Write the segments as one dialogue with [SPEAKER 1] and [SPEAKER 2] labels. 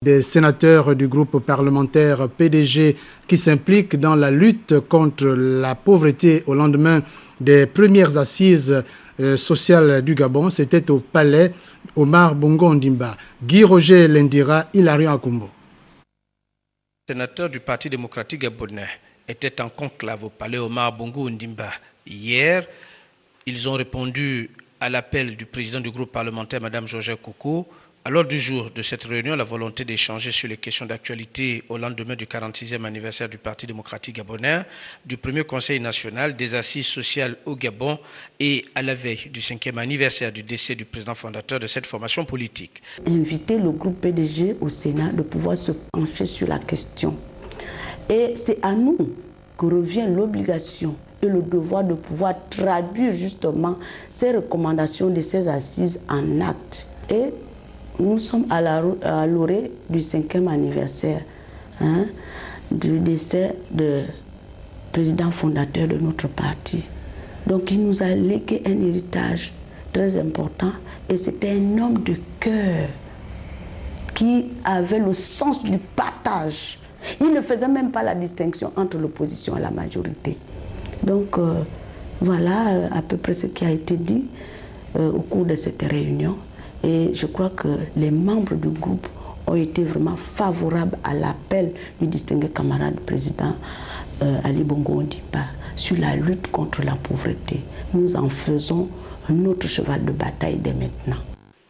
[SPEAKER 1] Des sénateurs du groupe parlementaire PDG qui s'impliquent dans la lutte contre la pauvreté au lendemain des premières assises sociales du Gabon. C'était au palais Omar Bongo Ondimba. Guy Roger Lendira, Hilarion Akumbo.
[SPEAKER 2] Les sénateurs du Parti démocratique gabonais étaient en conclave au palais Omar Bongo Ondimba. Hier, ils ont répondu à l'appel du président du groupe parlementaire, Mme Georgette Koko. À l'ordre du jour de cette réunion, la volonté d'échanger sur les questions d'actualité au lendemain du 46e anniversaire du Parti démocratique gabonais, du premier conseil national, des assises sociales au Gabon et à la veille du 5e anniversaire du décès du président fondateur de cette formation politique.
[SPEAKER 3] Inviter le groupe PDG au Sénat de pouvoir se pencher sur la question. Et c'est à nous que revient l'obligation et le devoir de pouvoir traduire justement ces recommandations de ces assises en actes. Et nous sommes à l'orée du 5e anniversaire du décès du président fondateur de notre parti. Donc il nous a légué un héritage très important et c'était un homme de cœur qui avait le sens du partage. Il ne faisait même pas la distinction entre l'opposition et la majorité. Donc voilà à peu près ce qui a été dit au cours de cette réunion. Et je crois que les membres du groupe ont été vraiment favorables à l'appel du distingué camarade président Ali Bongo Ondimba sur la lutte contre la pauvreté. Nous en faisons notre cheval de bataille dès maintenant.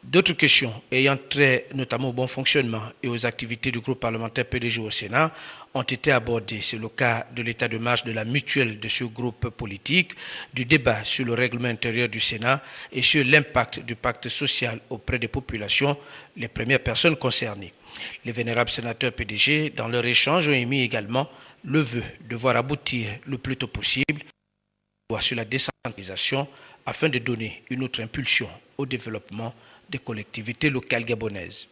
[SPEAKER 2] D'autres questions ayant trait notamment au bon fonctionnement et aux activités du groupe parlementaire PDG au Sénat ont été abordées. C'est le cas de l'état de marche de la mutuelle de ce groupe politique, du débat sur le règlement intérieur du Sénat et sur l'impact du pacte social auprès des populations, les premières personnes concernées. Les vénérables sénateurs PDG, dans leur échange, ont émis également le vœu de voir aboutir le plus tôt possible sur la décentralisation afin de donner une autre impulsion au développement des collectivités locales gabonaises.